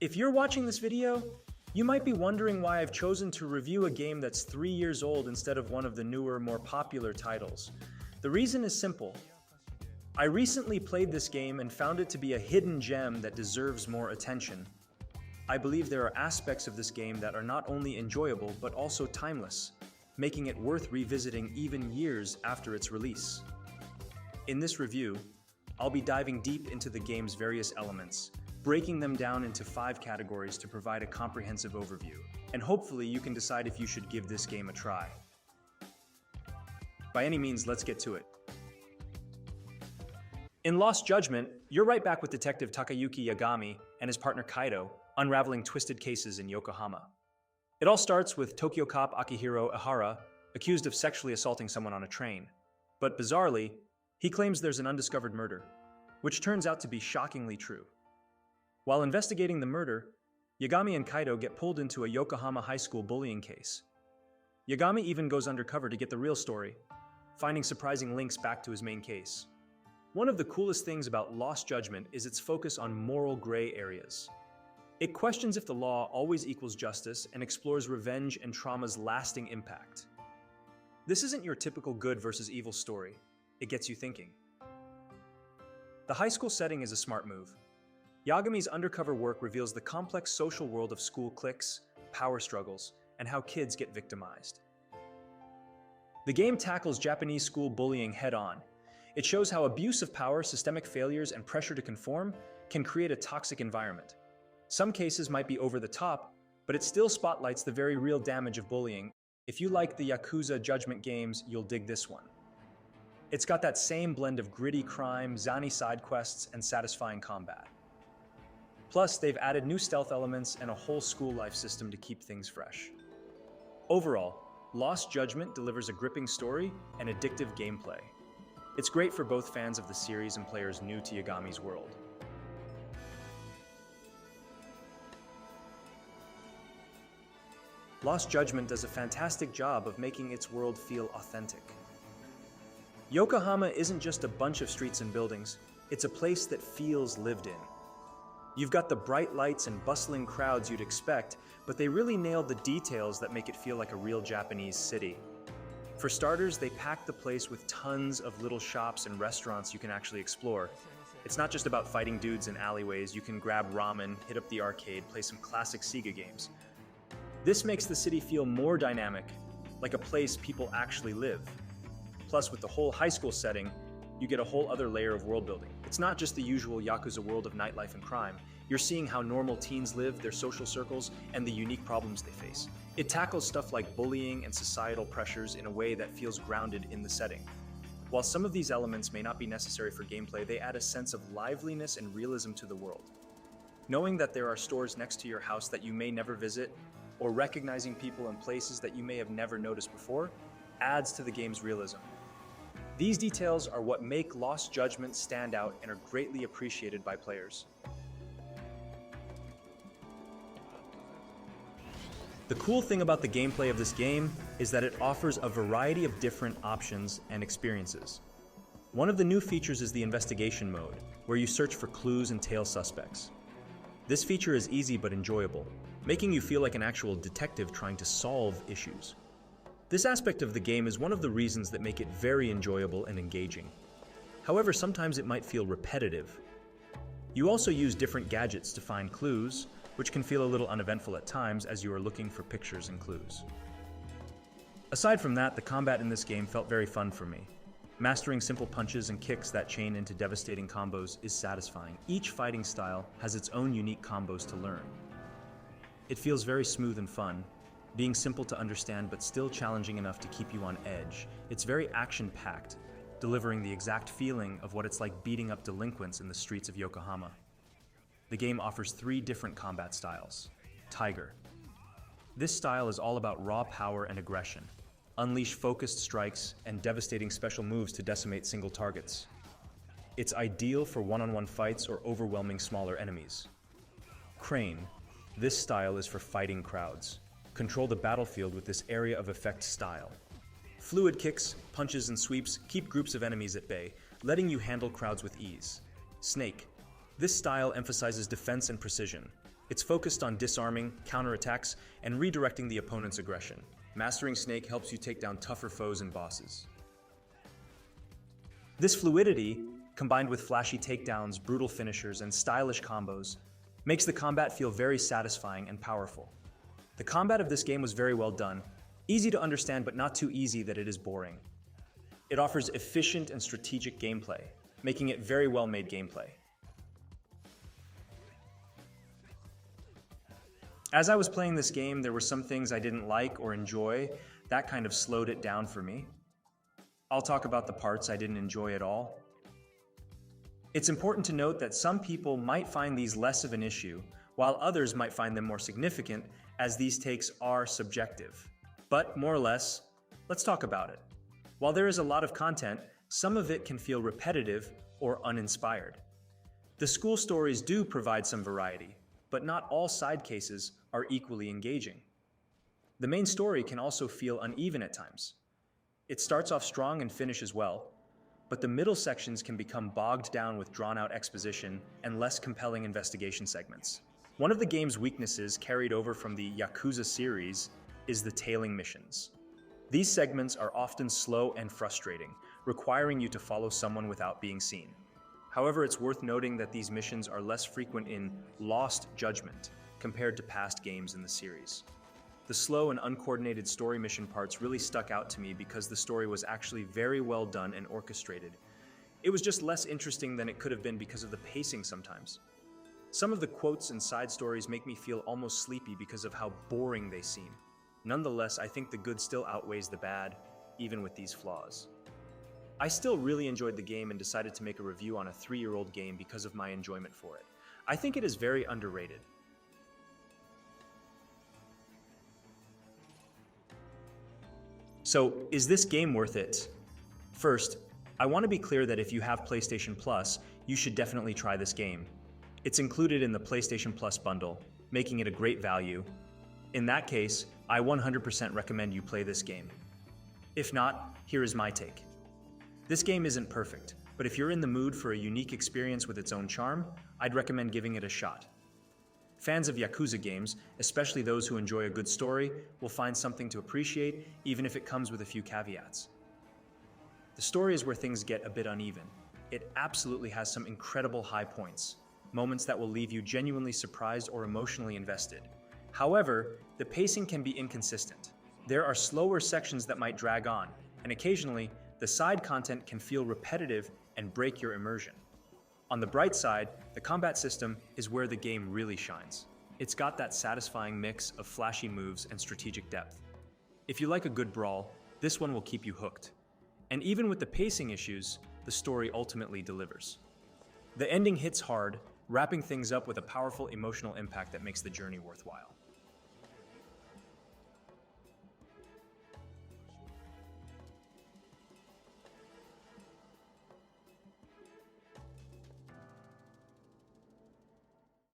If you're watching this video, you might be wondering why I've chosen to review a game that's 3 years old instead of one of the newer, more popular titles. The reason is simple. I recently played this game and found it to be a hidden gem that deserves more attention. I believe there are aspects of this game that are not only enjoyable but also timeless, making it worth revisiting even years after its release. In this review, I'll be diving deep into the game's various elements, breaking them down into 5 categories to provide a comprehensive overview, and hopefully you can decide if you should give this game a try. By any means, let's get to it. In Lost Judgment, you're right back with Detective Takayuki Yagami and his partner Kaido, unraveling twisted cases in Yokohama. It all starts with Tokyo cop Akihiro Ihara accused of sexually assaulting someone on a train. But bizarrely, he claims there's an undiscovered murder, which turns out to be shockingly true. While investigating the murder, Yagami and Kaido get pulled into a Yokohama high school bullying case. Yagami even goes undercover to get the real story, finding surprising links back to his main case. One of the coolest things about Lost Judgment is its focus on moral gray areas. It questions if the law always equals justice and explores revenge and trauma's lasting impact. This isn't your typical good versus evil story. It gets you thinking. The high school setting is a smart move. Yagami's undercover work reveals the complex social world of school cliques, power struggles, and how kids get victimized. The game tackles Japanese school bullying head-on. It shows how abuse of power, systemic failures, and pressure to conform can create a toxic environment. Some cases might be over the top, but it still spotlights the very real damage of bullying. If you like the Yakuza Judgment games, you'll dig this one. It's got that same blend of gritty crime, zany side quests, and satisfying combat. Plus, they've added new stealth elements and a whole school life system to keep things fresh. Overall, Lost Judgment delivers a gripping story and addictive gameplay. It's great for both fans of the series and players new to Yagami's world. Lost Judgment does a fantastic job of making its world feel authentic. Yokohama isn't just a bunch of streets and buildings, it's a place that feels lived in. You've got the bright lights and bustling crowds you'd expect, but they really nailed the details that make it feel like a real Japanese city. For starters, they packed the place with tons of little shops and restaurants you can actually explore. It's not just about fighting dudes in alleyways. You can grab ramen, hit up the arcade, play some classic Sega games. This makes the city feel more dynamic, like a place people actually live. Plus, with the whole high school setting, you get a whole other layer of world building. It's not just the usual Yakuza world of nightlife and crime. You're seeing how normal teens live, their social circles, and the unique problems they face. It tackles stuff like bullying and societal pressures in a way that feels grounded in the setting. While some of these elements may not be necessary for gameplay, they add a sense of liveliness and realism to the world. Knowing that there are stores next to your house that you may never visit, or recognizing people and places that you may have never noticed before, adds to the game's realism. These details are what make Lost Judgment stand out and are greatly appreciated by players. The cool thing about the gameplay of this game is that it offers a variety of different options and experiences. One of the new features is the investigation mode, where you search for clues and tail suspects. This feature is easy but enjoyable, making you feel like an actual detective trying to solve issues. This aspect of the game is one of the reasons that make it very enjoyable and engaging. However, sometimes it might feel repetitive. You also use different gadgets to find clues, which can feel a little uneventful at times as you are looking for pictures and clues. Aside from that, the combat in this game felt very fun for me. Mastering simple punches and kicks that chain into devastating combos is satisfying. Each fighting style has its own unique combos to learn. It feels very smooth and fun, being simple to understand but still challenging enough to keep you on edge. It's very action-packed, delivering the exact feeling of what it's like beating up delinquents in the streets of Yokohama. The game offers 3 different combat styles. Tiger. This style is all about raw power and aggression. Unleash focused strikes and devastating special moves to decimate single targets. It's ideal for one-on-one fights or overwhelming smaller enemies. Crane. This style is for fighting crowds. Control the battlefield with this area of effect style. Fluid kicks, punches, and sweeps keep groups of enemies at bay, letting you handle crowds with ease. Snake. This style emphasizes defense and precision. It's focused on disarming, counterattacks, and redirecting the opponent's aggression. Mastering Snake helps you take down tougher foes and bosses. This fluidity, combined with flashy takedowns, brutal finishers, and stylish combos, makes the combat feel very satisfying and powerful. The combat of this game was very well done, easy to understand but not too easy that it is boring. It offers efficient and strategic gameplay, making it very well-made gameplay. As I was playing this game, there were some things I didn't like or enjoy. That kind of slowed it down for me. I'll talk about the parts I didn't enjoy at all. It's important to note that some people might find these less of an issue, while others might find them more significant, as these takes are subjective. But more or less, let's talk about it. While there is a lot of content, some of it can feel repetitive or uninspired. The school stories do provide some variety, but not all side cases are equally engaging. The main story can also feel uneven at times. It starts off strong and finishes well, but the middle sections can become bogged down with drawn-out exposition and less compelling investigation segments. One of the game's weaknesses carried over from the Yakuza series is the tailing missions. These segments are often slow and frustrating, requiring you to follow someone without being seen. However, it's worth noting that these missions are less frequent in Lost Judgment compared to past games in the series. The slow and uncoordinated story mission parts really stuck out to me because the story was actually very well done and orchestrated. It was just less interesting than it could have been because of the pacing sometimes. Some of the quotes and side stories make me feel almost sleepy because of how boring they seem. Nonetheless, I think the good still outweighs the bad, even with these flaws. I still really enjoyed the game and decided to make a review on a 3-year-old game because of my enjoyment for it. I think it is very underrated. So, is this game worth it? First, I want to be clear that if you have PlayStation Plus, you should definitely try this game. It's included in the PlayStation Plus bundle, making it a great value. In that case, I 100% recommend you play this game. If not, here is my take. This game isn't perfect, but if you're in the mood for a unique experience with its own charm, I'd recommend giving it a shot. Fans of Yakuza games, especially those who enjoy a good story, will find something to appreciate, even if it comes with a few caveats. The story is where things get a bit uneven. It absolutely has some incredible high points, moments that will leave you genuinely surprised or emotionally invested. However, the pacing can be inconsistent. There are slower sections that might drag on, and occasionally, the side content can feel repetitive and break your immersion. On the bright side, the combat system is where the game really shines. It's got that satisfying mix of flashy moves and strategic depth. If you like a good brawl, this one will keep you hooked. And even with the pacing issues, the story ultimately delivers. The ending hits hard, wrapping things up with a powerful emotional impact that makes the journey worthwhile.